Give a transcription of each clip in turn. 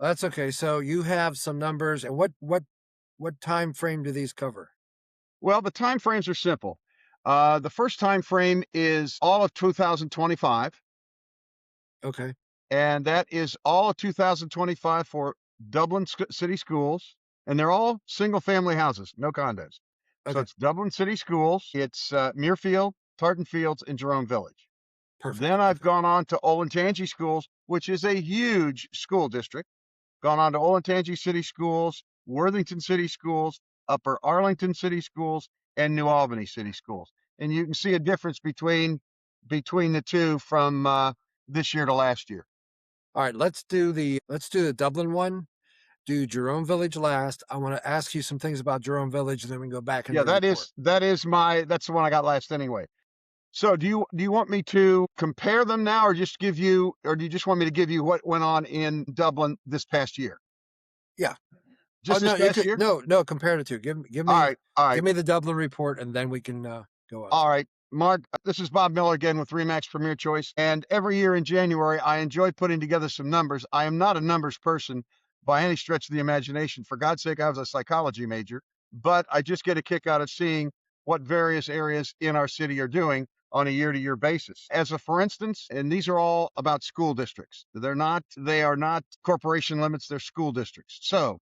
That's okay. So you have some numbers, and what time frame do these cover? Well, the time frames are simple. The first time frame is all of 2025, Okay. and that is all of 2025 for Dublin City Schools, and they're all single-family houses, no condos. So Okay. it's Dublin City Schools, it's Muirfield, Tartan Fields, and Jerome Village. Then Perfect. I've Okay. gone on to Olentangy Schools, which is a huge school district. Gone on to Olentangy City Schools, Worthington City Schools, Upper Arlington City Schools, and New Albany City Schools. And you can see a difference between the two from this year to last year. All right. Let's do the Dublin one. Do Jerome Village last. I want to ask you some things about Jerome Village, and then we can go back into Yeah, the report. that's the one I got last anyway. So do you want me to compare them now, or just give you, or do you just want me to give you what went on in Dublin this past year? Yeah. Oh Just this no, you past could year? no compare the two. Give give All me right, all give right, me the Dublin report, and then we can go on. all right. Mark, this is Bob Miller again with Remax Premier Choice. And every year in January, I enjoy putting together some numbers. I am not a numbers person by any stretch of the imagination. For God's sake, I was a psychology major, but I just get a kick out of seeing what various areas in our city are doing on a year-to-year basis. As a for instance, and these are all about school districts. They are not corporation limits, they're school districts. So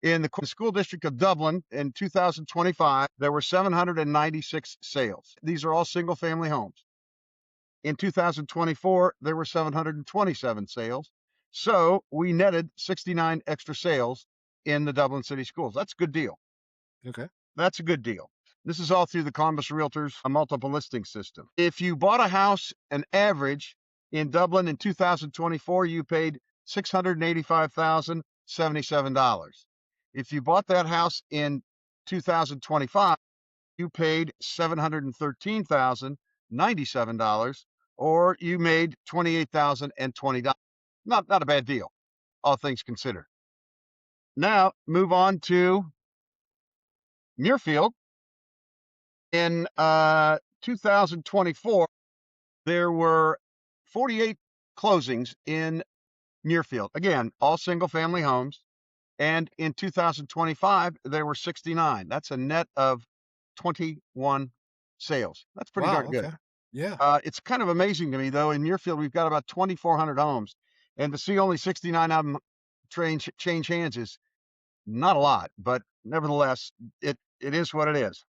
in the school district of Dublin in 2025, there were 796 sales. These are all single family homes. In 2024, there were 727 sales. So we netted 69 extra sales in the Dublin City Schools. That's a good deal. Okay. That's a good deal. This is all through the Columbus Realtors a multiple listing system. If you bought a house, an average in Dublin in 2024, you paid $685,077. If you bought that house in 2025, you paid $713,097, or you made $28,020. Not a bad deal, all things considered. Now move on to Muirfield. In 2024, there were 48 closings in Muirfield. Again, all single family homes. And in 2025, there were 69. That's a net of 21 sales. That's pretty Wow. darn good. Okay. Yeah. It's kind of amazing to me, though. In Muirfield, we've got about 2,400 homes, and to see only 69 of them change hands is not a lot, but nevertheless, it is what it is.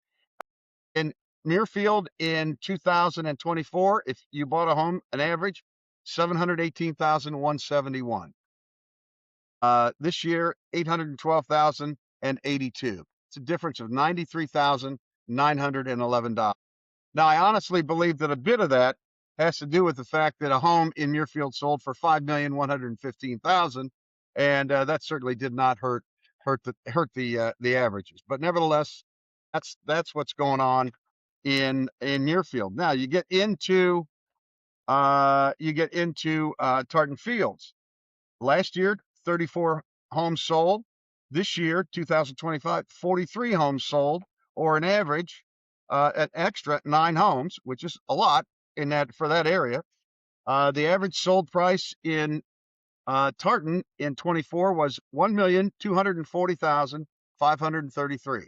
In Muirfield in 2024, if you bought a home, an average 718,171. This year, 812,082. It's a difference of $93,911. Now, I honestly believe that a bit of that has to do with the fact that a home in Muirfield sold for 5,115,000, and that certainly did not hurt the averages. But nevertheless, that's what's going on in Muirfield. Now you get into Tartan Fields. Last year, 34 homes sold. This year, 2025, 43 homes sold, or an average, an extra 9 homes, which is a lot in that for that area. The average sold price in Tartan in 24 was 1,240,533.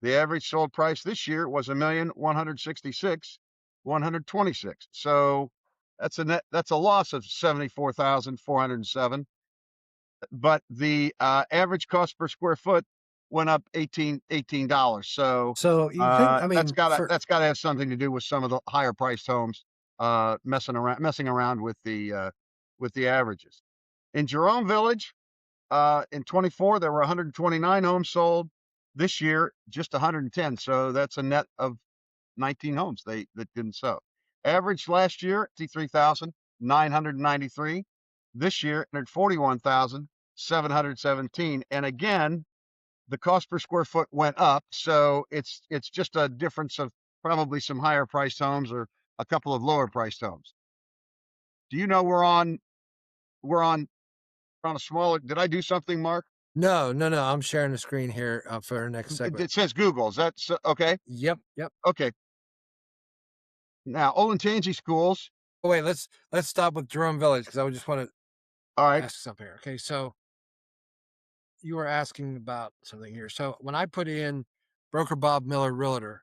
The average sold price this year was 1,166,126. So that's a loss of 74,407. But the average cost per square foot went up $18. So So you think? I that's mean, gotta for that's gotta have something to do with some of the higher priced homes messing around with the averages. In Jerome Village, in 24, there were 129 homes sold. This year, just 110. So that's a net of 19 homes that didn't sell. Average last year, 53,993. This year, 141,717. And again, the cost per square foot went up. So it's just a difference of probably some higher priced homes or a couple of lower priced homes. Do you know we're on a smaller, did I do something, Mark? no, no, no. I'm sharing the screen here for our next segment. It says Google. Is that okay? Yep. Yep. Okay. Now, Olentangy schools. Oh, wait. Let's stop with Jerome Village because I would just want to All right. ask something here. Okay. So you were asking about something here. So when I put in broker Bob Miller Realtor,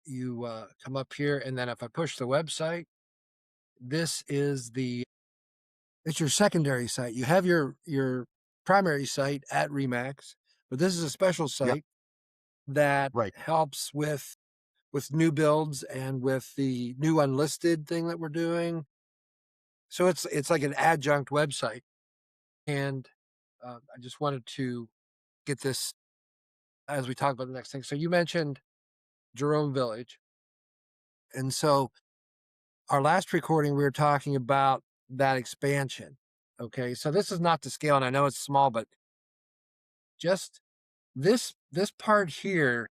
you come up here, and then if I push the website, this is the it's your secondary site. You have your primary site at Remax, but this is a special Yeah, site that right. helps with new builds and with the new unlisted thing that we're doing. So it's like an adjunct website, and I just wanted to get this as we talk about the next thing. So you mentioned Jerome Village, and so our last recording we were talking about that expansion. Okay, so this is not to scale, and I know it's small, but just this part here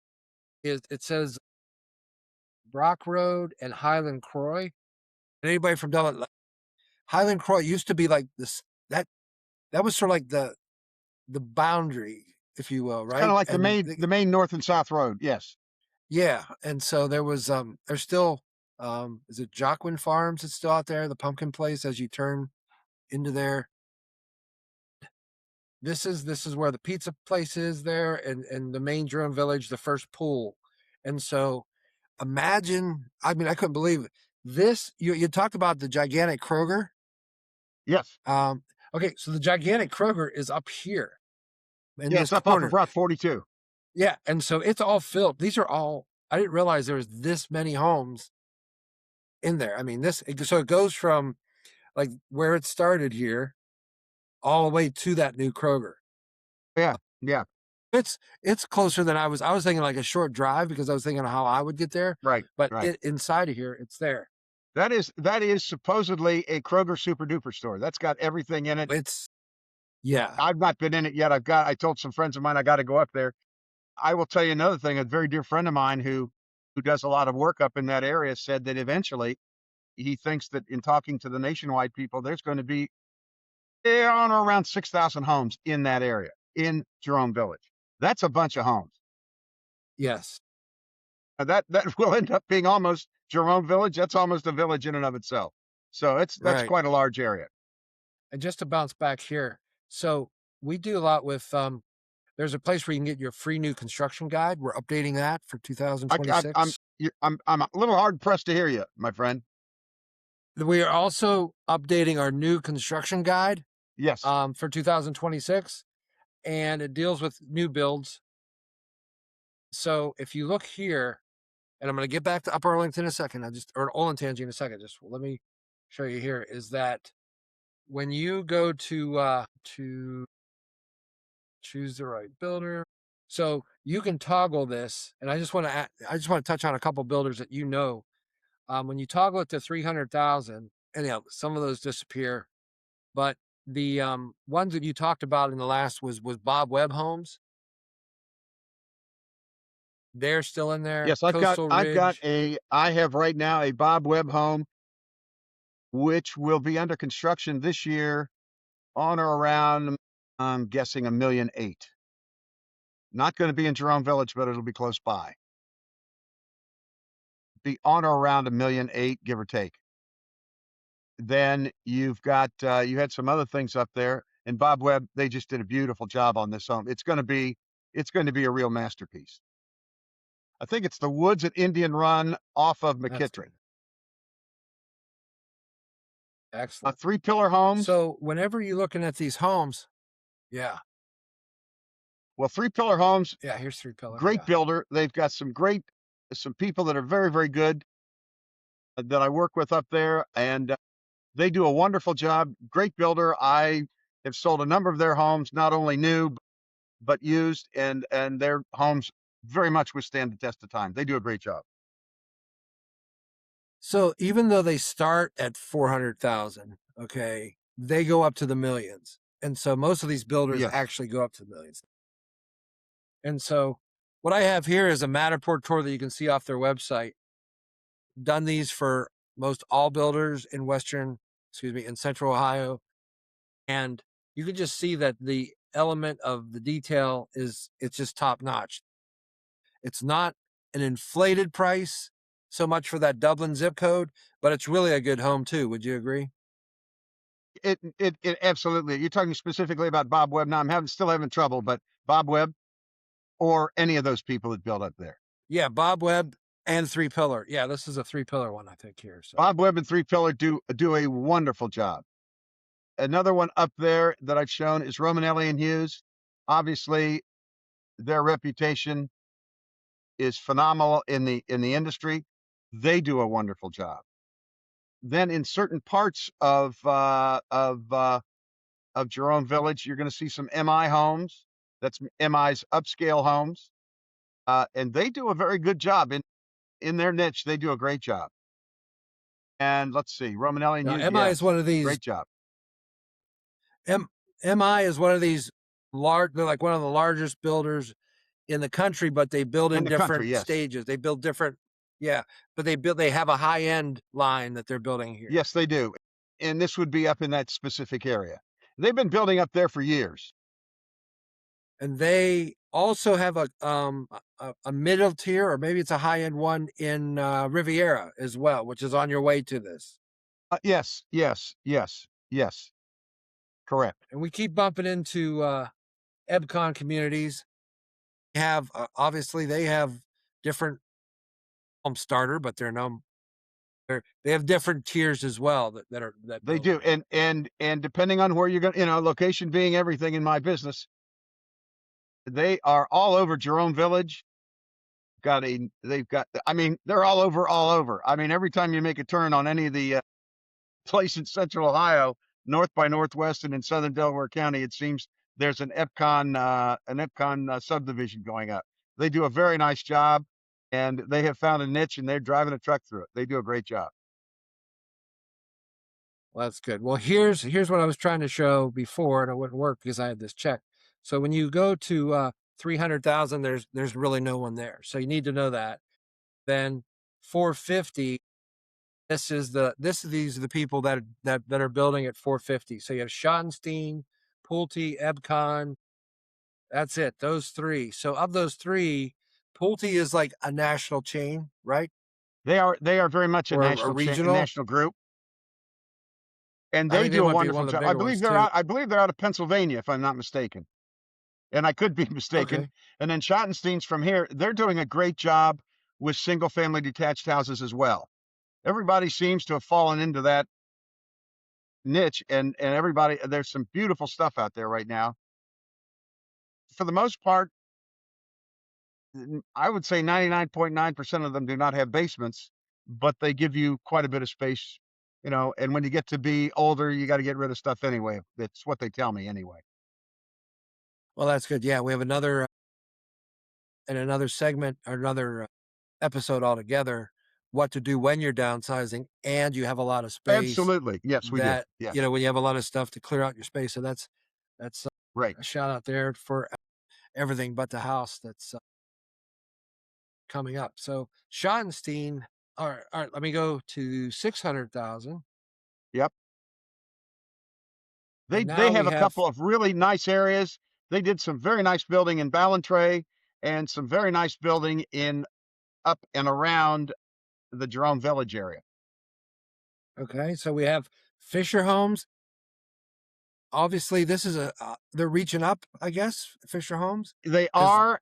is it says Brock Road and Highland Croy. Anybody from Dublin? Highland Croy used to be like this. That was sort of like the boundary, if you will, It's kind right? of like And the main north and south road. Yes. yeah, and so there's still is it Joaquin Farms? It's still out there, the pumpkin place as you turn into there. This is where the pizza place is there, and the main Jerome Village, the first pool. And so imagine, I mean, I couldn't believe it. This you talked about the gigantic Kroger. Yes. Um, okay, so the gigantic Kroger is up here in Yeah, this it's up off of corner. Route 42. Yeah, and so it's all filled. These are all. I didn't realize there was this many homes in there. I mean, so it goes from like where it started here all the way to that new Kroger. Yeah, yeah, It's closer than I was thinking like a short drive because I was thinking of how I would get there, right, but right. inside of here, it's there. That is supposedly a Kroger super duper store. That's got everything in it. It's yeah, I've not been in it yet. I told some friends of mine I got to go up there. I will tell you another thing. A very dear friend of mine who does a lot of work up in that area said that eventually he thinks that in talking to the nationwide people, there's going to be on or around 6,000 homes in that area in Jerome Village. That's a bunch of homes. yes, That will end up being almost Jerome Village. That's almost a village in and of itself. So that's right. quite a large area. And just to bounce back here, so we do a lot with there's a place where you can get your free new construction guide. We're updating that for I'm 2026. I'm a little hard pressed to hear you, my friend. We are also updating our new construction guide Yes. for 2026, and it deals with new builds. So if you look here, and I'm going to get back to Upper Arlington in a second. Or Olentangy in a second. Just let me show you here. Is that when you go to choose the right builder, so you can toggle this, and I just want to touch on a couple builders that you know. When you toggle it to 300,000, and some of those disappear, but the ones that you talked about in the last was Bob Webb Homes. They're still in there. Yes, Coastal Ridge. I have right now a Bob Webb home which will be under construction this year on or around I'm guessing 1,800,000. Not going to be in Jerome Village, but it'll be close by. Be on or around 1,800,000, give or take. Then you've got you had some other things up there, and Bob Webb, they just did a beautiful job on this home. It's going to be a real masterpiece. I think it's the Woods at Indian Run off of That's McKittrick. good. Excellent. Three pillar homes. So whenever you're looking at these homes, yeah, Well, three pillar homes, yeah, here's three pillar. great Yeah. builder. They've got some people that are very, very good that I work with up there, and they do a wonderful job. Great builder. I have sold a number of their homes, not only new but used, and their homes very much withstand the test of time. They do a great job. So even though they start at 400,000, okay, they go up to the millions. And so most of these builders Yes. actually go up to the millions. And so what I have here is a Matterport tour that you can see off their website. Done these for most all builders in central Ohio. And you can just see that the element of the detail it's just top notch. It's not an inflated price so much for that Dublin zip code, but it's really a good home too. Would you agree? it absolutely. You're talking specifically about Bob Webb. Now still having trouble, but Bob Webb or any of those people that built up there. Yeah, Bob Webb and Three Pillar. Yeah, this is a Three Pillar one, I think here. So Bob Webb and Three Pillar do a wonderful job. Another one up there that I've shown is Romanelli and Hughes. Obviously, their reputation is phenomenal in the industry. They do a wonderful job. Then in certain parts of Jerome Village, you're going to see some MI homes. That's MI's upscale homes, and they do a very good job in their niche. They do a great job. And let's see, Romanelli and now, Hughes, MI is yes, one of these. great job. M, MI is one of these large. They're like one of the largest builders in the country, but they build In in the country, different yes, stages. They build different. Yeah, but they have a high end line that they're building here. yes, they do. And this would be up in that specific area. They've been building up there for years. And they also have a middle tier, or maybe it's a high end one in Riviera as well, which is on your way to this. Yes, yes, yes, yes, correct. And we keep bumping into EBCON communities. Have obviously they have different home starter, but they have different tiers as well that They build do, here. and depending on where you're going, location being everything in my business, they are all over Jerome Village. They've got. I mean, they're all over, all over. I mean, every time you make a turn on any of the place in Central Ohio, north by Northwest, and in Southern Delaware County, it seems there's an EPCON subdivision going up. They do a very nice job, and they have found a niche, and they're driving a truck through it. They do a great job. Well, that's good. Well, here's what I was trying to show before, and it wouldn't work because I had this check. So when you go to 300,000, there's really no one there. So you need to know that. Then 450. These are the people that are building at 450. So you have Schottenstein, Pulte, Ebcon. That's it. Those three. So of those three, Pulte is like a national chain, right? They are very much a Or a national regional. national group, and I they think they do a might be one wonderful of the job. I bigger believe ones they're too. out. I believe they're out of Pennsylvania, if I'm not mistaken, and I could be mistaken. Okay. And then Schottenstein's from here. They're doing a great job with single family detached houses as well. Everybody seems to have fallen into that niche, and everybody, there's some beautiful stuff out there right now. For the most part, I would say 99.9% of them do not have basements, but they give you quite a bit of space, and when you get to be older, you got to get rid of stuff anyway. That's what they tell me anyway. Well, that's good. Yeah, we have another segment or another episode altogether. What to do when you're downsizing and you have a lot of space. Absolutely. Yes, we do. That Yes. when you have a lot of stuff to clear out your space. So that's Right. a shout out there for everything but the house that's coming up. So Schottenstein. All right. Let me go to 600,000, Yep. They and they now have we a have couple of really nice areas. They did some very nice building in Ballantrae and some very nice building in up and around the Jerome Village area. okay. So we have Fisher Homes. Obviously, this is they're reaching up, I guess. Fisher Homes They because are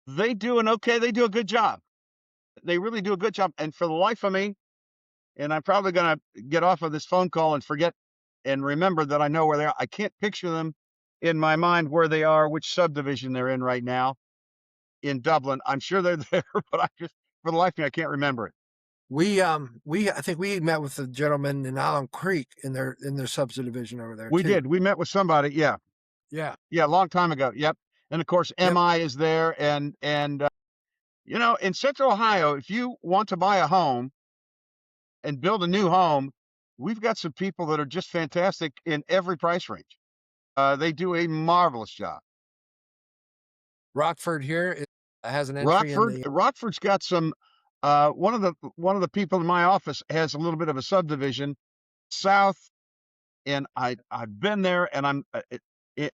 they do a good job. They really do a good job. And for the life of me, and I'm probably gonna get off of this phone call and forget and remember that I know where they are. I can't picture them in my mind where they are, which subdivision they're in right now in Dublin. I'm sure they're there, but I just for the life of me, I can't remember it. we I think we met with the gentleman in Alum Creek in their subdivision over there We too. did. We met with somebody. Yeah. Yeah. Yeah. A long time ago. Yep. And of course, Yep. MI is there. And in Central Ohio, if you want to buy a home and build a new home, we've got some people that are just fantastic in every price range. They do a marvelous job. Rockford here has an entry in the. Rockford's got some. One of the people in my office has a little bit of a subdivision south, and I've been there, and I'm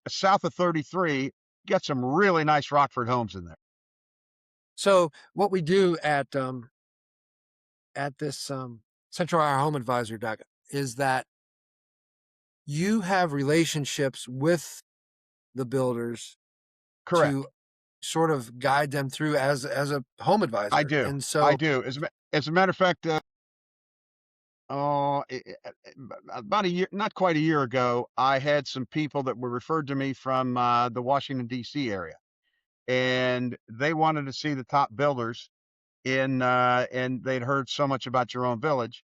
south of 33. Got some really nice Rockford homes in there. So what we do at this Central Ohio Home Advisor, Doug, is that you have relationships with the builders to Correct. sort of guide them through as a home I advisor. do. And I so do. As a matter of fact, oh, about a year, not quite a year ago, I had some people that were referred to me from the Washington, D.C. area, and they wanted to see the top builders and they'd heard so much about Jerome Village.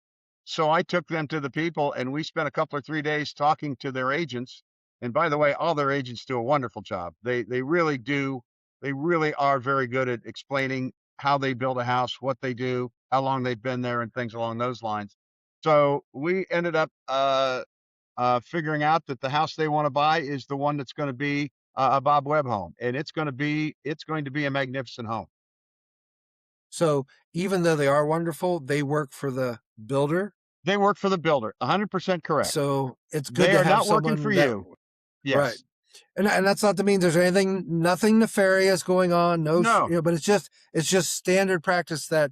So I took them to the people and we spent a couple or 3 days talking to their agents. And by the way, all their agents do a wonderful job. They really do. They really are very good at explaining how they build a house, what they do, how long they've been there, and things along those lines. So we ended up figuring out that the house they want to buy is the one that's going to be a Bob Webb home, and it's going to be a magnificent home. so even though they are wonderful, they work for the builder. They work for the builder. 100% correct. So it's good They to are have not working for someone that you. right. Yes. And that's not to mean there's nothing nefarious going on. No, No. but it's just standard practice that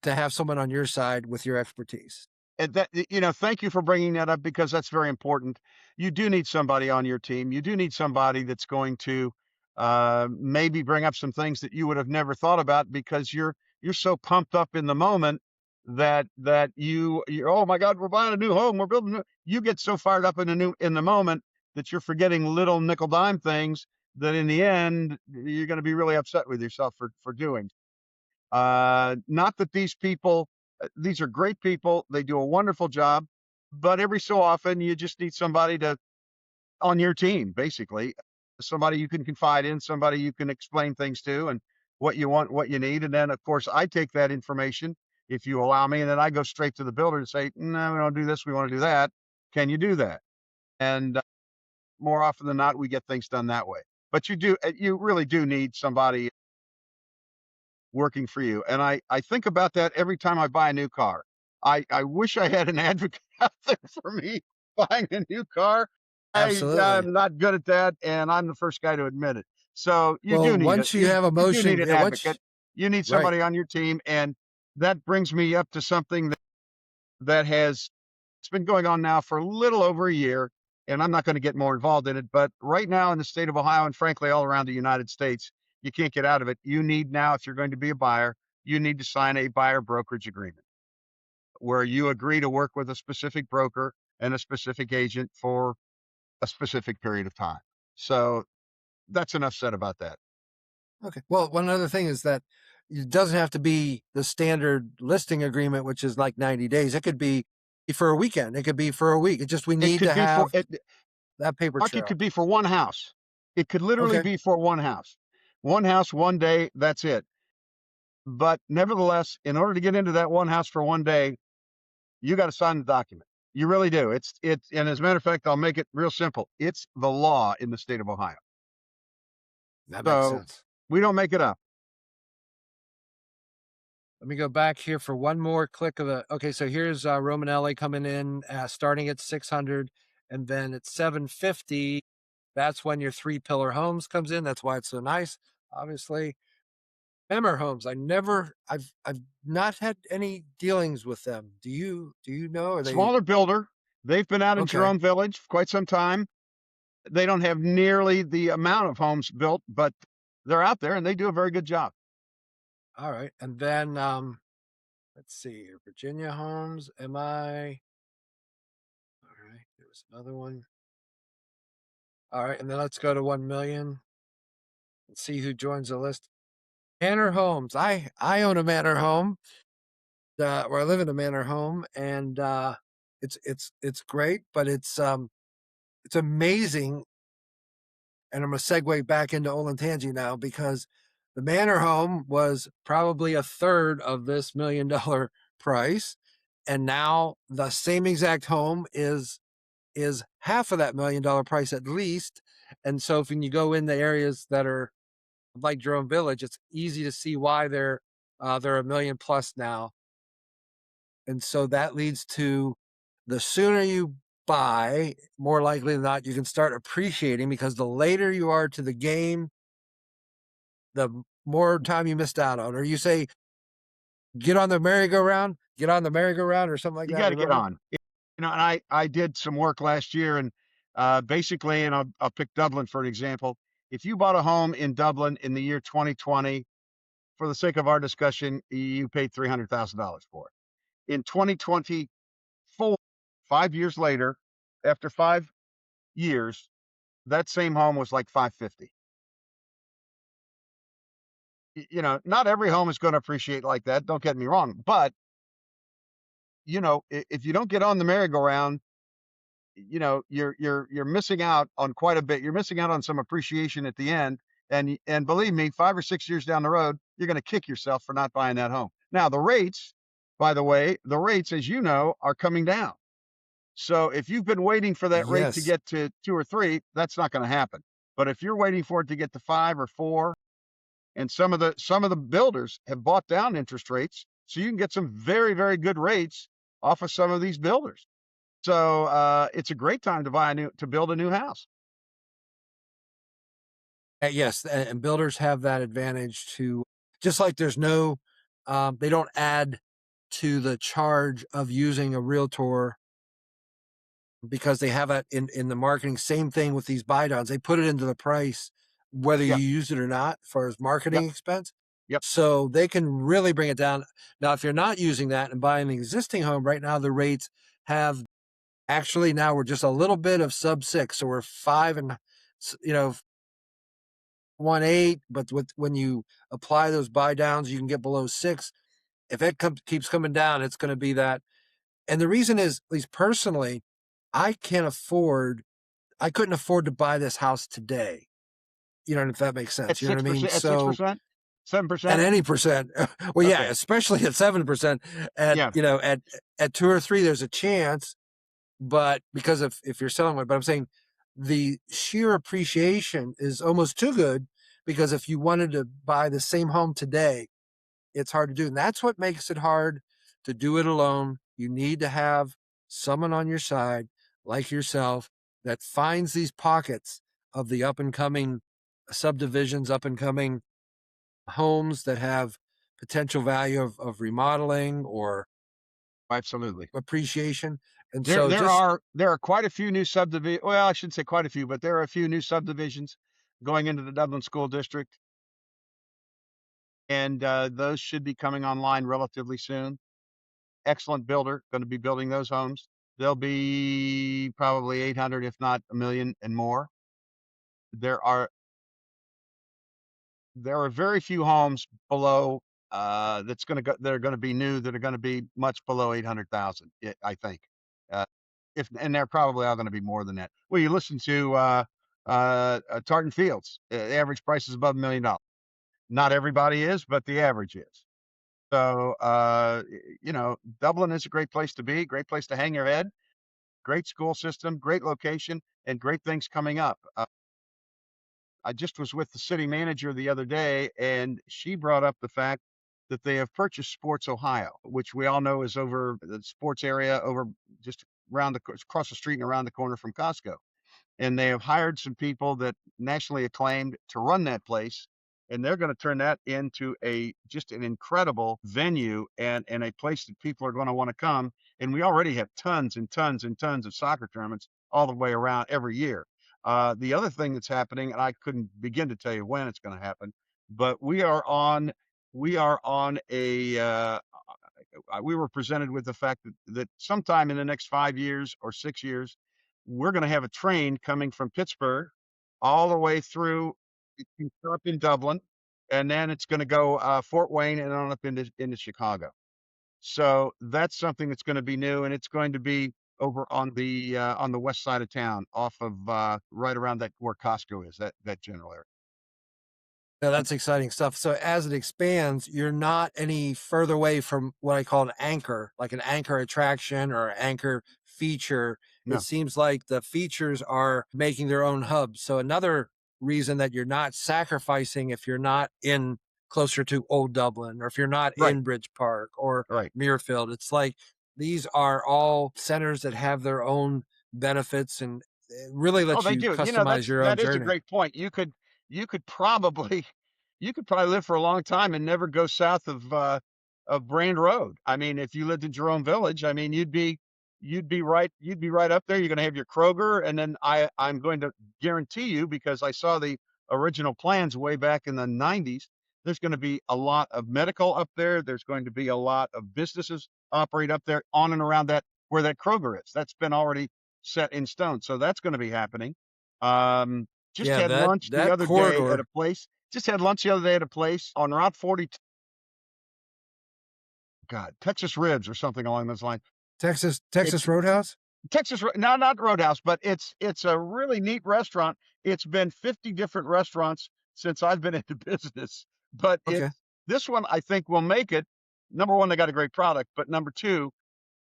to have someone on your side with your expertise. And that, thank you for bringing that up because that's very important. You do need somebody on your team. You do need somebody that's going to maybe bring up some things that you would have never thought about because you're so pumped up in the moment that you're, oh my God, we're buying a new home, we're building. You get so fired up in the moment that you're forgetting little nickel dime things that in the end you're going to be really upset with yourself for doing. Not that these are great people. They do a wonderful job, but every so often you just need somebody to on your team, basically, somebody you can confide in, somebody you can explain things to, and what you want, what you need. And then, of course, I take that information, if you allow me, and then I go straight to the builder and say, "No, we don't do this. We want to do that. Can you do that?" And more often than not, we get things done that way. But you really do need somebody working for you. And I think about that every time I buy a new car. I wish I had an advocate out there for me buying a new car. Absolutely. I'm not good at that, and I'm the first guy to admit it. So Well, once you have you do need emotion, an yeah, advocate. once You need right. somebody on your team, and that brings me up to something that has it's been going on now for a little over a year, and I'm not going to get more involved in it. But right now in the state of Ohio, and frankly, all around the United States, you can't get out of it. You need now, if you're going to be a buyer, you need to sign a buyer brokerage agreement where you agree to work with a specific broker and a specific agent for a specific period of time. So that's enough said about that. Okay. Well, one other thing is that it doesn't have to be the standard listing agreement, which is like 90 days. It could be for a weekend. It could be for a week. It just we It need could to be for have it, that paper Mark, it trail. could be for one house. It could literally Okay. be for one house. One house, one day, that's it. But nevertheless, in order to get into that one house for one day, you got to sign the document. You really do. And as a matter of fact, I'll make it real simple. It's the law in the state of Ohio. That makes So sense. we don't make it up. Let me go back here for one more click of the. Okay, so here's Romanelli coming in, starting at 600, and then at 750. That's when your three pillar homes comes in. That's why it's so nice. Obviously, Emmer Homes. I've not had any dealings with them. Do you know? Are they Smaller builder. They've been out in okay? Jerome Village for quite some time. They don't have nearly the amount of homes built, but they're out there and they do a very good job. All right, and then let's see here, Virginia Homes. Am I? All right, there was another one. All right, and then let's go to 1 million. Let's see who joins the list. Manor Homes. I own a manor home. Where I live in a manor home, and it's great, but it's amazing. And I'm gonna segue back into Olentangy now because the manor home was probably a third of this $1 million price, and now the same exact home is half of that $1 million price at least. And so if when you go in the areas that are like Jerome Village, it's easy to see why they're a million plus now. And so that leads to the sooner you buy, more likely than not, you can start appreciating because the later you are to the game, the more time you missed out on. Or you say, get on the merry-go-round or something like You that. got to get Remember? on. And I did some work last year, and basically, and I'll pick Dublin for an example. If you bought a home in Dublin in the year 2020, for the sake of our discussion, you paid $300,000 for it. In 2024, 5 years later, after 5 years, that same home was like 550. Not every home is going to appreciate like that. Don't get me wrong, but if you don't get on the merry-go-round, you're missing out on quite a bit. You're missing out on some appreciation at the end. And believe me, 5 or 6 years down the road, you're going to kick yourself for not buying that home. Now, the rates, by the way, as you know, are coming down. So if you've been waiting for that rate to Yes. get to 2 or 3, that's not going to happen. But if you're waiting for it to get to 5 or 4, and some of the builders have bought down interest rates, so you can get some very, very good rates off of some of these builders. So it's a great time to build a new house. Yes, and builders have that advantage to just like there's no, they don't add to the charge of using a realtor because they have it in the marketing. Same thing with these buy downs. They put it into the price, whether you Yeah. use it or not, for as Yep. marketing expense. Yep. So they can really bring it down. Now, if you're not using that and buying an existing home right now, the rates have actually now we're just a little bit of sub 6. So we're 5 and, 1.8, but when you apply those buy downs, you can get below 6. If it keeps coming down, it's going to be that. And the reason is, at least personally, I can't afford, I couldn't afford to buy this house today. If that makes At sense. You know what I mean? 6%, at So 6%, at 7%. any percent, well, yeah, Okay. especially at 7%, at, Yeah. at 2 or 3, there's a chance, but because if you're selling one, but I'm saying the sheer appreciation is almost too good because if you wanted to buy the same home today, it's hard to do. And that's what makes it hard to do it alone. You need to have someone on your side, like yourself, that finds these pockets of the up and coming subdivisions, up and coming homes that have potential value of remodeling or Absolutely. appreciation. And There so there just are there are quite a few new subdivision. Well, I shouldn't say quite a few, but there are a few new subdivisions going into the Dublin School District, and those should be coming online relatively soon. Excellent builder, going to be building those homes. They'll be probably 800, if not a million and more. There are there are very few homes below that are going to be new that are going to be much below 800,000. I think, uh, if and they're probably all going to be more than that. Well, you listen to Tartan Fields. The average price is above $1 million. Not everybody is, but the average is. So Dublin is a great place to be, great place to hang your head, great school system, great location, and great things coming up. I just was with the city manager the other day, and she brought up the fact that they have purchased Sports Ohio, which we all know is over the sports area over just across the street and around the corner from Costco. And they have hired some people that nationally acclaimed to run that place, and they're going to turn that into a just an incredible venue and a place that people are going to want to come. And we already have tons and tons and tons of soccer tournaments all the way around every year. The other thing that's happening, and I couldn't begin to tell you when it's going to happen, but we are on a we were presented with the fact that sometime in the next 5 years or 6 years, we're going to have a train coming from Pittsburgh all the way through up in Dublin, and then it's going to go Fort Wayne and on up into Chicago. So that's something that's going to be new, and it's going to be over on the west side of town, off of right around that where Costco is, that general area. now that's exciting stuff. So as it expands, you're not any further away from what I call an anchor, like an anchor attraction or anchor feature. It No, seems like the features are making their own hubs. So another reason that you're not sacrificing if you're not in closer to Old Dublin or if you're not right, in Bridge Park or right. Muirfield. It's like these are all centers that have their own benefits and it really Oh, lets they you do. customize That's your own that is a journey. great point. You could probably you could probably live for a long time and never go south of Brand Road. I mean, if you lived in Jerome Village, I mean, you'd be You'd be right up there. You're going to have your Kroger, and then I'm going to guarantee you, because I saw the original plans way back in the 90s. There's going to be a lot of medical up there. There's going to be a lot of businesses operate up there on and around that where that Kroger is. That's been already set in stone. So that's going to be happening. Um, just Yeah, had lunch the that other day at a corridor, place. Just had lunch the other day at a place on Route 42. God, Texas Ribs or something along those lines. Texas It's Roadhouse. No, not Roadhouse, but it's a really neat restaurant. It's been 50 different restaurants since I've been into business, but Okay. it's this one I think will make it. Number one, they got a great product, but number two,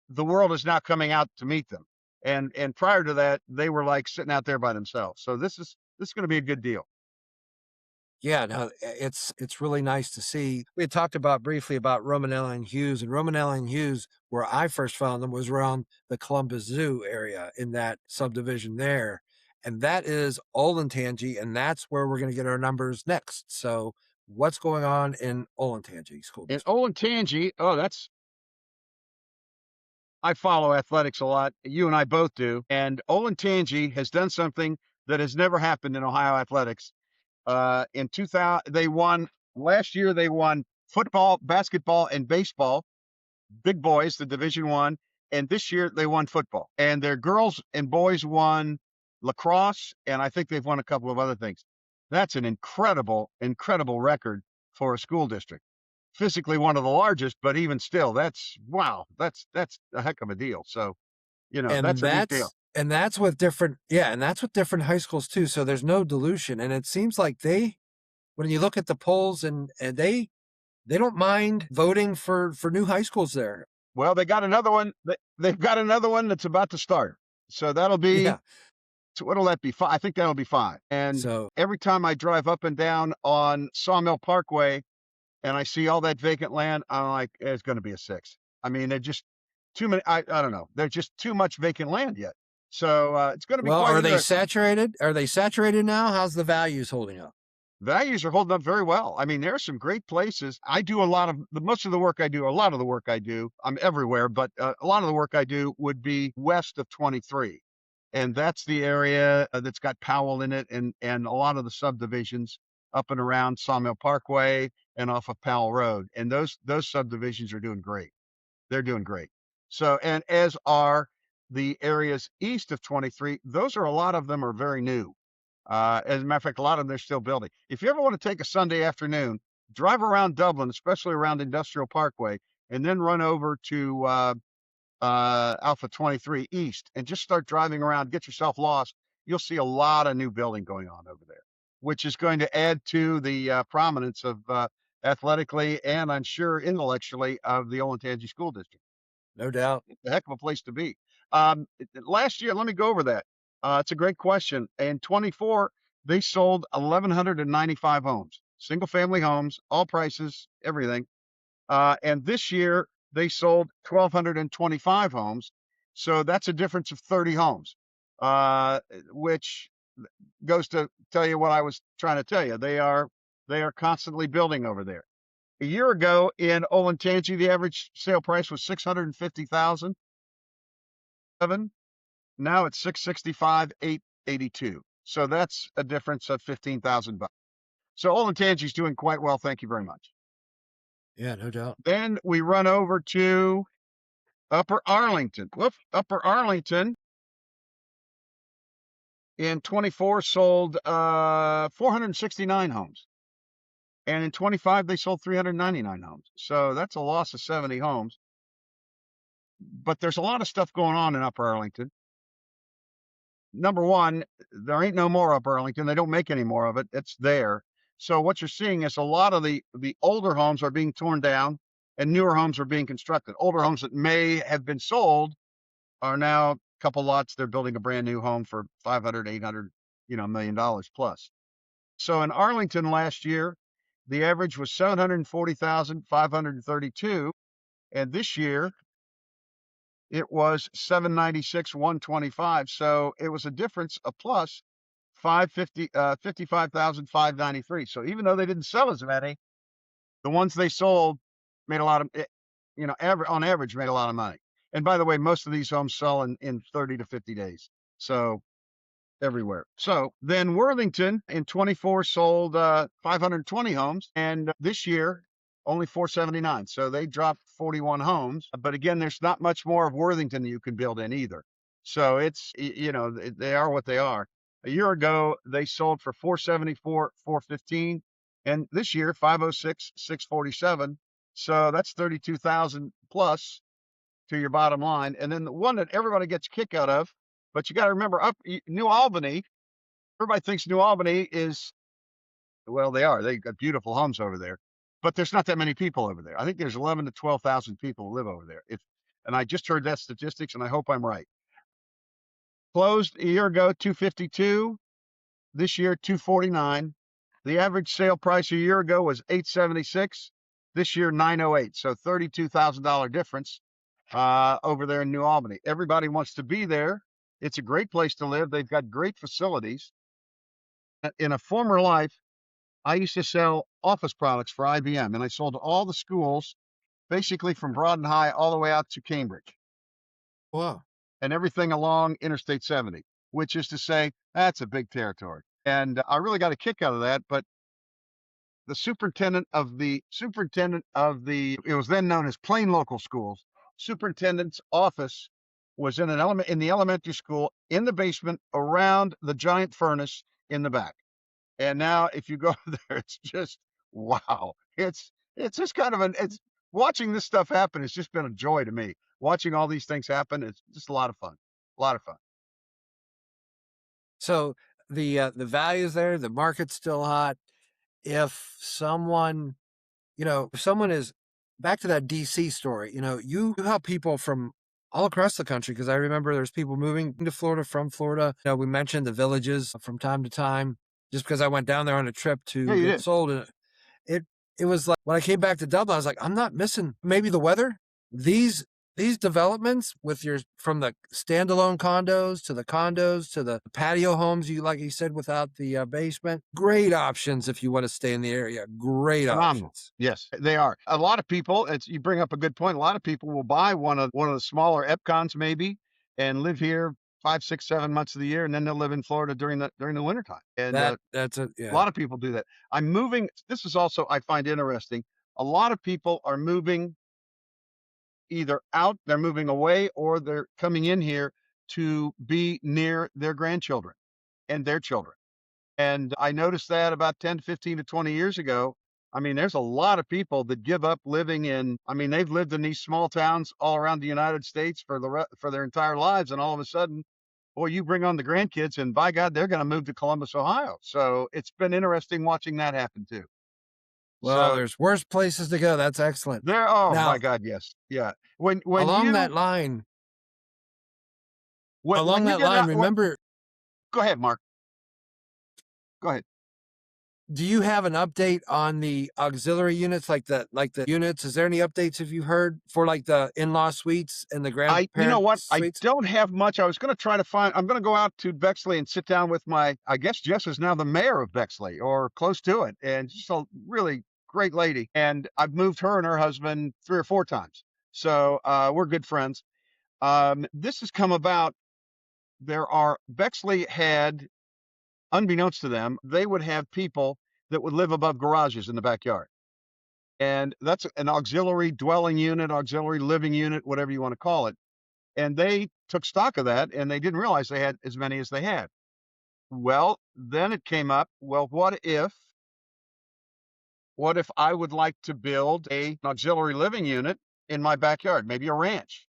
the world is now coming out to meet them. And prior to that, they were like sitting out there by themselves. So this is going to be a good deal. Yeah, no, it's really nice to see. We had talked about briefly about Romanelli and Hughes, and Romanelli and Hughes, where I first found them, was around the Columbus Zoo area in that subdivision there. And that is Olentangy, and that's where we're going to get our numbers next. So, what's going on in Olentangy School And District? Olentangy, oh, that's I follow athletics a lot. You and I both do. And Olentangy has done something that has never happened in Ohio athletics. In 2000, they won last year. They won football, basketball, and baseball, big boys, the Division One. And this year they won football. And their girls and boys won lacrosse, and I think they've won a couple of other things. That's an incredible, incredible record for a school district. Physically one of the largest, but even still, that's wow, that's a heck of a deal. So, And that's a neat deal. that's with different, yeah, and that's with different high schools too. So there's no dilution, and it seems like they, when you look at the polls, and they don't mind voting for new high schools there. Well, they got another one. They've got another one that's about to start. So that'll be, Yeah. so what'll that be? Five. I think that'll be five. And So every time I drive up and down on Sawmill Parkway and I see all that vacant land, I'm like, it's going to be a six. I mean, they're just too many. I don't know. There's just too much vacant land yet. So it's going to be well, quite are they interesting. saturated? Are they saturated now? How's the values holding up? Values are holding up very well. I mean, there are some great places. I do a lot of the most of the work I do, a lot of the work I do, I'm everywhere, but a lot of the work I do would be west of 23. And that's the area that's got Powell in it, and a lot of the subdivisions up and around Sawmill Parkway and off of Powell Road. And those subdivisions are doing great. They're doing great. So, and as are the areas east of 23, those are a lot of them are very new. As a matter of fact, a lot of them they're still building. If you ever want to take a Sunday afternoon, drive around Dublin, especially around Industrial Parkway, and then run over to Alpha 23 East and just start driving around, get yourself lost. You'll see a lot of new building going on over there, which is going to add to the prominence of athletically and I'm sure intellectually of the Olentangy School District. No doubt. It's a heck of a place to be. Last year, let me go over that. It's a great question. In 24, they sold 1,195 homes, single family homes, all prices, everything. And this year, they sold 1,225 homes. So that's a difference of 30 homes, which goes to tell you what I was trying to tell you. They are constantly building over there. A year ago in Olentangy, the average sale price was 650,000. Now it's 665, 882. So that's a difference of 15,000 bucks. So Olentangy's doing quite well. Thank you very much. Yeah, no doubt. Then we run over to Upper Arlington. Upper Arlington in 24 sold 469 homes. And in 25, they sold 399 homes. So that's a loss of 70 homes. But there's a lot of stuff going on in Upper Arlington. Number one, there ain't no more Upper Arlington. They don't make any more of it. It's there. So what you're seeing is a lot of the older homes are being torn down and newer homes are being constructed. Older homes that may have been sold are now a couple lots. They're building a brand new home for 500, 800, $1 million plus. So in Arlington last year, the average was 740,532. And this year it was 796, 125. So it was a difference, a plus 55,593. So even though they didn't sell as many, the ones they sold made a lot of, on average, made a lot of money. And by the way, most of these homes sell in 30 to 50 days. So everywhere. So then Worthington in 24 sold 520 homes, and this year only 479. So they dropped 41 homes. But again, there's not much more of Worthington you can build in either. So it's, they are what they are. A year ago, they sold for 474, 415, and this year 506, 647. So that's 32,000 plus to your bottom line. And then the one that everybody gets a kick out of, but you got to remember New Albany, everybody thinks New Albany is, well, they are. They got beautiful homes over there, but there's not that many people over there. I think there's 11 to 12,000 people who live over there. And I just heard that statistics, and I hope I'm right. Closed a year ago, 252. This year, 249. The average sale price a year ago was 876. This year, 908. So $32,000 difference over there in New Albany. Everybody wants to be there. It's a great place to live. They've got great facilities. In a former life, I used to sell office products for IBM, and I sold to all the schools, basically from Broaden High all the way out to Cambridge Wow. and everything along Interstate 70, which is to say, that's a big territory. And I really got a kick out of that. But the it was then known as Plain Local Schools, superintendent's office was in the elementary school in the basement around the giant furnace in the back. And now if you go there, it's just wow. It's just kind of it's watching this stuff happen has just been a joy to me. Watching all these things happen, it's just a lot of fun. A lot of fun. So the value's there, the market's still hot. If someone, if someone is back to that DC story, you help people from all across the country because I remember there's people moving to Florida from Florida. We mentioned the villages from time to time just because I went down there on a trip Yeah, to you get did. sold. And it it was like when I came back to Dublin, I was like, I'm not missing maybe the weather. These these developments with your from the standalone condos to the patio homes, you said without the basement, great options if you want to stay in the area. Great Phenomenal. options. Yes, they are. A lot of people, you bring up a good point. A lot of people will buy one of the smaller Epcons maybe and live here 5, 6, 7 months of the year, and then they'll live in Florida during the wintertime. And That's a a yeah. lot of people do that. I'm moving. This is also I find interesting. A lot of people are moving either out, they're moving away, or they're coming in here to be near their grandchildren and their children. And I noticed that about 10, 15 to 20 years ago. I mean, there's a lot of people that give up living I mean, they've lived in these small towns all around the United States for their entire lives. And all of a sudden, boy, you bring on the grandkids and by God, they're going to move to Columbus, Ohio. So it's been interesting watching that happen too. Well, So there's worse places to go. That's excellent. oh my Now, God, yes. Yeah. When along you, that line, when along you that get line, out, remember, go ahead, Mark. Go ahead. do you have an update on the auxiliary units, like the units? Is there any updates have you heard for like the in-law suites and the You know grandparent what? I suites? don't have much. I was going to try to I'm going to go out to Bexley and sit down with I guess Jess is now the mayor of Bexley or close to it. And just a really great lady. And I've moved her and her husband 3 or 4 times. So, we're good friends. This has come about. Bexley had, unbeknownst to them, they would have people that would live above garages in the backyard. And that's an auxiliary dwelling unit, auxiliary living unit, whatever you want to call it. And they took stock of that and they didn't realize they had as many as they had. Well, then it came up, well, what if I would like to build an auxiliary living unit in my backyard, maybe a ranch,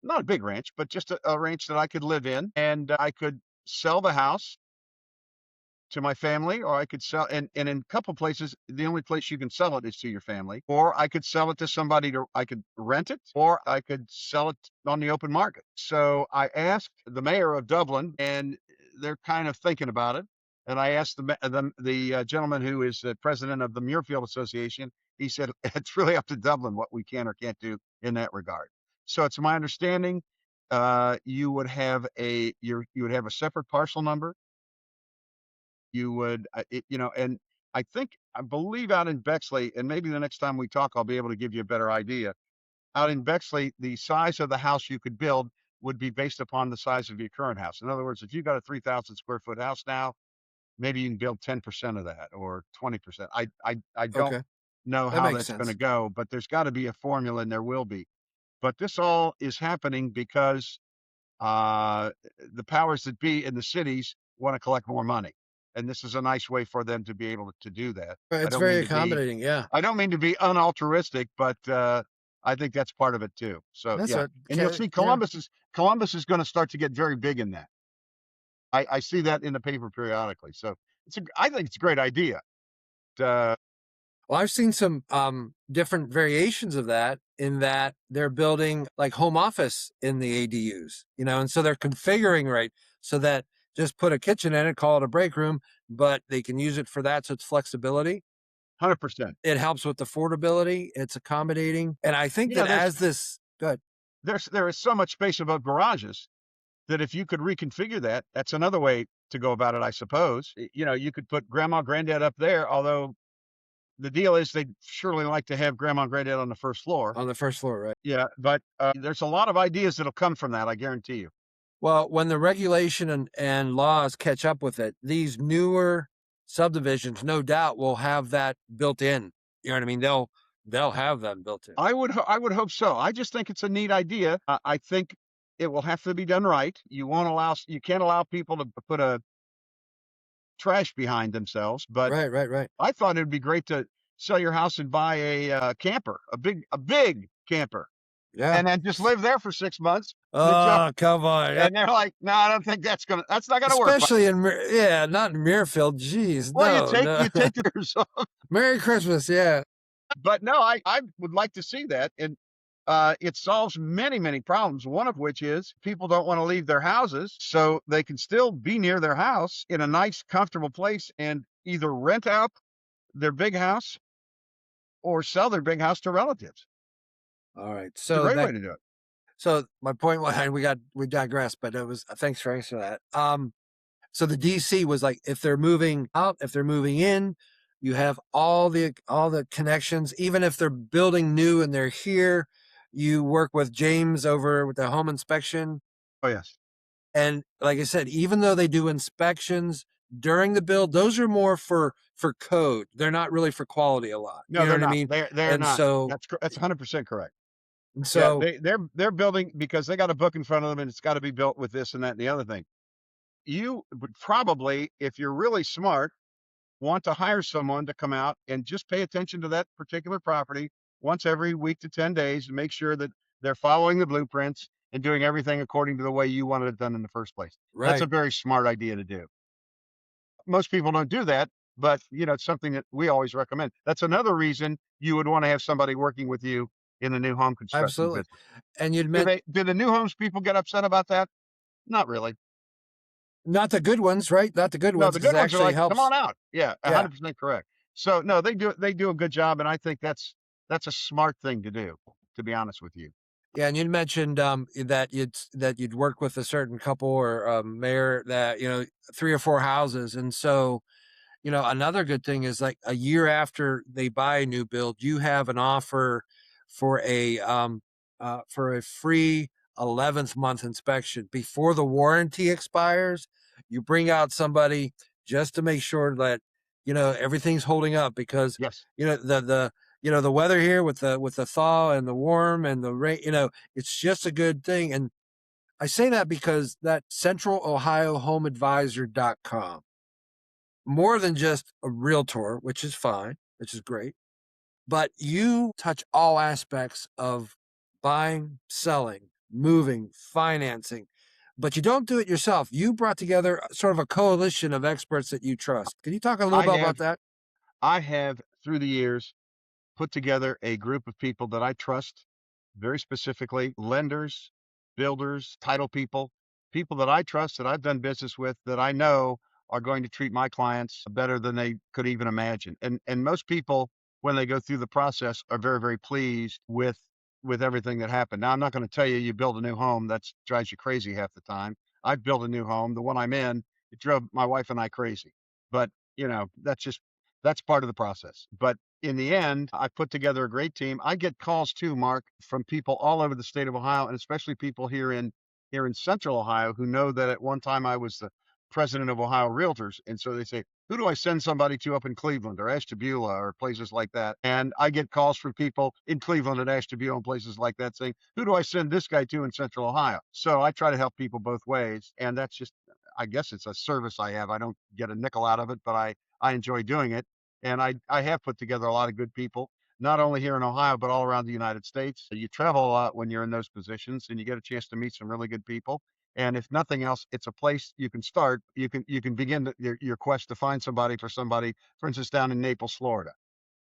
not a big ranch, but just a ranch that I could live in, and I could sell the house to my family, or I could sell, and in a couple places, the only place you can sell it is to your family, or I could sell it to somebody I could rent it, or I could sell it on the open market. So I asked the mayor of Dublin, and they're kind of thinking about it. And I asked the gentleman who is the president of the Muirfield Association. He said it's really up to Dublin what we can or can't do in that regard. So it's my understanding you would have you would have a separate parcel number. You would, and I believe out in Bexley, and maybe the next time we talk, I'll be able to give you a better idea. out in Bexley, the size of the house you could build would be based upon the size of your current house. In other words, if you've got a 3,000 square foot house now, maybe you can build 10% of that or 20%. I don't Okay, know that how makes that's going to sense. go, but there's got to be a formula, and there will be. But this all is happening because uh, the powers that be in the cities want to collect more money, and this is a nice way for them to be able to do that. I It's don't very mean to be accommodating. Yeah, I don't mean to be unaltruistic, but I think that's part of it too. So that's yeah, what. and you'll see Yeah. Columbus is going to start to get very big in that. I see that in the paper periodically. So I think it's a great idea. Uh, Well, I've seen some different variations of that in that they're building like home office in the ADUs, and so they're configuring right so that just put a kitchen in it, call it a break room, but they can use it for that. So it's flexibility. 100%. It helps with affordability. It's accommodating. And I think You know, that as this, good. there is so much space above garages that if you could reconfigure that, that's another way to go about it, I suppose. You could put grandma, granddad up there, although the deal is they'd surely like to have grandma and granddad on the first floor. On the first floor, right? Yeah, but there's a lot of ideas that'll come from that, I guarantee you. Well, when the regulation and laws catch up with it, these newer subdivisions, no doubt, will have that built in. You know what I mean? They'll have that built in. I would hope so. I just think it's a neat idea. I think it will have to be done right. You can't allow people to put a trash behind themselves, but Right, right, right. I thought it'd be great to sell your house and buy a camper, a big camper, Yeah. and then just live there for 6 months. The job, Oh, come on. Yeah. and they're like, "No, I don't think that's not gonna work." But Especially in yeah, not in Muirfield. Jeez, well, you no, take no. you take the yourself. Merry Christmas. Yeah. But no, I would like to see that, and it solves many problems. One of which is people don't want to leave their houses, so they can still be near their house in a nice, comfortable place, and either rent out their big house or sell their big house to relatives. All right. It's a great way to do it. So my point was, and we digressed, but it was thanks for answering that. So the DC was like, if they're moving out, if they're moving in, you have all the connections. Even if they're building new and they're here, you work with James over with the home inspection. Oh yes. And like I said, even though they do inspections during the build, those are more for code. They're not really for quality a lot. No, You know they're what I not. mean? They're And not. so That's 100% correct. and Yeah, so they're building because they got a book in front of them, and it's got to be built with this and that and the other thing. You would probably, if you're really smart, want to hire someone to come out and just pay attention to that particular property once every week to 10 days and make sure that they're following the blueprints and doing everything according to the way you wanted it done in the first place. That's a right. very smart idea to do. Most people don't do that, but it's something that we always recommend. That's another reason you would want to have somebody working with you in the new home construction Absolutely. business. And you'd Do meant they do the new homes people get upset about that? Not really. not the good ones, right? Not the good No, ones, the because good it ones are actually like, "Come helps. on out." Yeah, Yeah. 100% correct. So, no, they do a good job, and I think that's a smart thing to do, to be honest with you. Yeah, and you mentioned that you'd work with a certain couple or mayor that 3 or 4 houses, and so another good thing is like a year after they buy a new build, you have an offer for a free 11th month inspection before the warranty expires. You bring out somebody just to make sure that everything's holding up because Yes, the weather here with the thaw and the warm and the rain, it's just a good thing. And I say that because that centralohiohomeadvisor.com, more than just a realtor, which is fine, which is great, but you touch all aspects of buying, selling, moving, financing, but you don't do it yourself. You brought together sort of a coalition of experts that you trust. Can you talk a little I bit have about that? I have, through the years, put together a group of people that I trust, very specifically lenders, builders, title people, people that I trust that I've done business with that I know are going to treat my clients better than they could even imagine. And most people, when they go through the process, are very pleased with everything that happened. Now, I'm not going to tell you you build a new home that drives you crazy half the time. I've built a new home, the one I'm in, it drove my wife and I crazy. But that's part of the process. But in the end, I put together a great team. I get calls too, Mark, from people all over the state of Ohio, and especially people here in Central Ohio who know that at one time I was the president of Ohio Realtors, and so they say, "Who do I send somebody to up in Cleveland or Ashtabula or places like that?" And I get calls from people in Cleveland and Ashtabula and places like that saying, "Who do I send this guy to in Central Ohio?" So I try to help people both ways, and that's just, I guess it's a service I have. I don't get a nickel out of it, but I enjoy doing it. And I have put together a lot of good people, not only here in Ohio, but all around the United States. You travel a lot when you're in those positions and you get a chance to meet some really good people. And if nothing else, it's a place you can start. You can begin your quest to find somebody, for instance, down in Naples, Florida.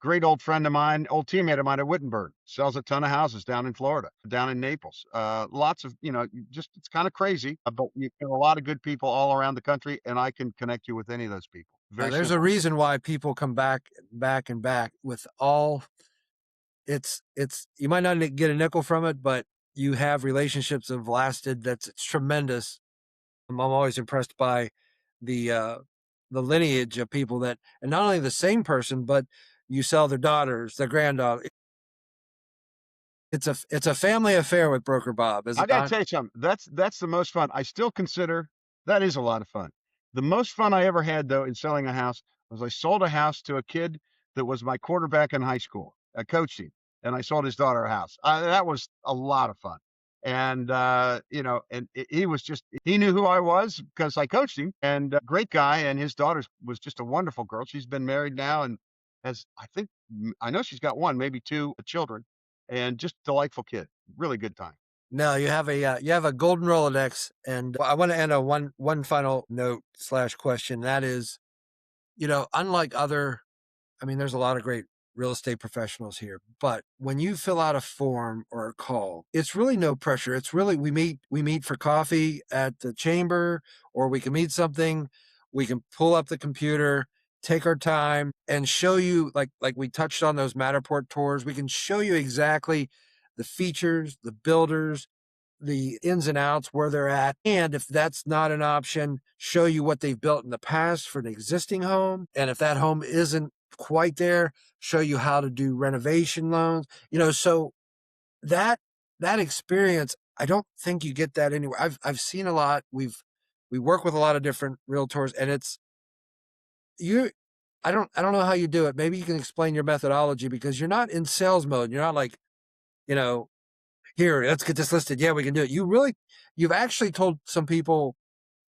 Great old friend of mine, old teammate of mine at Wittenberg, sells a ton of houses down in Florida, down in Naples. Lots of, just it's kind of crazy, but you know, a lot of good people all around the country, and I can connect you with any of those people. Very There's a simple. reason why people come back and back with all it's you might not get a nickel from it, but you have relationships that have lasted. That's it's tremendous. I'm always impressed by the uh the lineage of people that, and not only the same person, but you sell their daughters, their granddaughter. It's a family affair with Broker Bob, is I it gotta not? tell you something. That's the most fun. I still consider that is a lot of fun. The most fun I ever had though in selling a house was I sold a house to a kid that was my quarterback in high school. I coached him, and I sold his daughter a house. That was a lot of fun. And he was just he knew who I was because I coached him, and great guy. And his daughter was just a wonderful girl. She's been married now and has I know she's got one, maybe two children, and just delightful kid. Really good time. No, you have a golden Rolodex, and I want to end on one final note slash question. That is, unlike other, I mean, there's a lot of great real estate professionals here, but when you fill out a form or a call, it's really no pressure. It's really we meet for coffee at the chamber, or we can meet something. We can pull up the computer, take our time, and show you like we touched on those Matterport tours. We can show you exactly the features, the builders, the ins and outs, where they're at. And if that's not an option, show you what they've built in the past for an existing home. And if that home isn't quite there, show you how to do renovation loans. So that that experience, I don't think you get that anywhere. I've seen a lot. We work with a lot of different realtors, and it's you I don't know how you do it. Maybe you can explain your methodology, because you're not in sales mode. You're not like, you know, here, let's get this listed. Yeah, we can do it. You've actually told some people,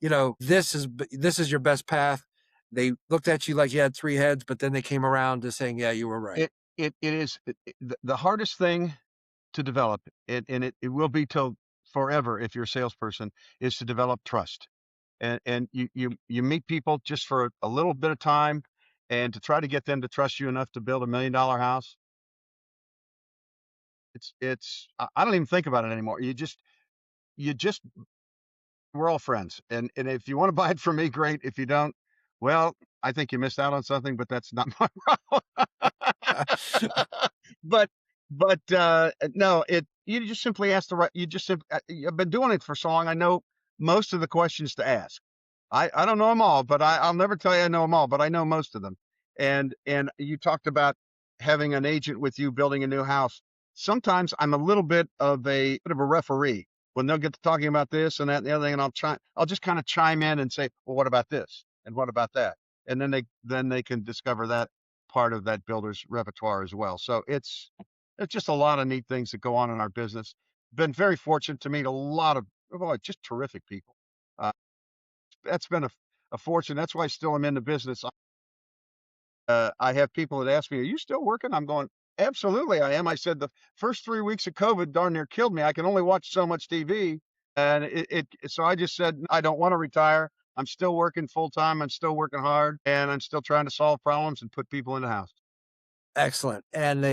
this is your best path. They looked at you like you had three heads, but then they came around to saying, yeah, you were right. It is the hardest thing to develop, and it will be till forever if you're a salesperson, is to develop trust. And you meet people just for a little bit of time, and to try to get them to trust you enough to build $1 million house. I don't even think about it anymore. You just we're all friends. And if you want to buy it from me, great. If you don't, well, I think you missed out on something, but that's not my problem. But no, you just simply ask the right. I've been doing it for so long. I know most of the questions to ask. I don't know them all, but I'll never tell you I know them all, but I know most of them. And you talked about having an agent with you building a new house. Sometimes I'm a little bit of a referee when they'll get to talking about this and that and the other thing, and I'll just kind of chime in and say, well, what about this and what about that, and then they can discover that part of that builder's repertoire as well. So it's just a lot of neat things that go on in our business. Been very fortunate to meet a lot of just terrific people. Uh, that's been a fortune. That's why I still am in the business. I have people that ask me, "Are you still working?" I'm going, "Absolutely, I am." I said, "The first 3 weeks of COVID darn near killed me. I can only watch so much TV." And so I just said, "I don't want to retire. I'm still working full time. I'm still working hard, and I'm still trying to solve problems and put people in the house." Excellent. And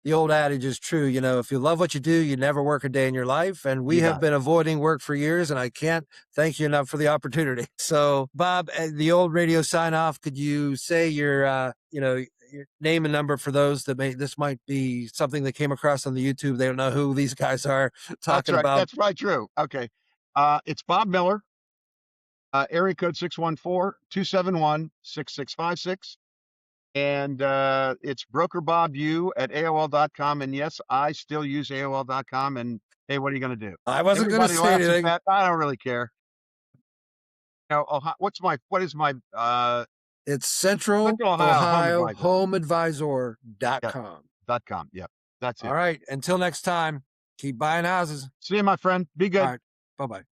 the old adage is true. If you love what you do, you never work a day in your life. And we You have got it. been avoiding work for years, and I can't thank you enough for the opportunity. So, Bob, the old radio sign off. Could you say your name and number for those that this might be something that came across on the YouTube? They don't know who these guys are That's talking right. about. That's right. True. Okay. It's Bob Miller, area code 614-271-6656. And it's brokerbobu@aol.com. And yes, I still use AOL.com. And hey, what are you going to do? I wasn't going to Everybody say laughs at anything. that. I don't really care. Now, what is my It's Central Ohio Home Advisor? Yeah, centralohiohomeadvisor.com. .com. Yep, that's All it. right. Until next time, keep buying houses. See you, my friend. Be All good. right. Bye bye.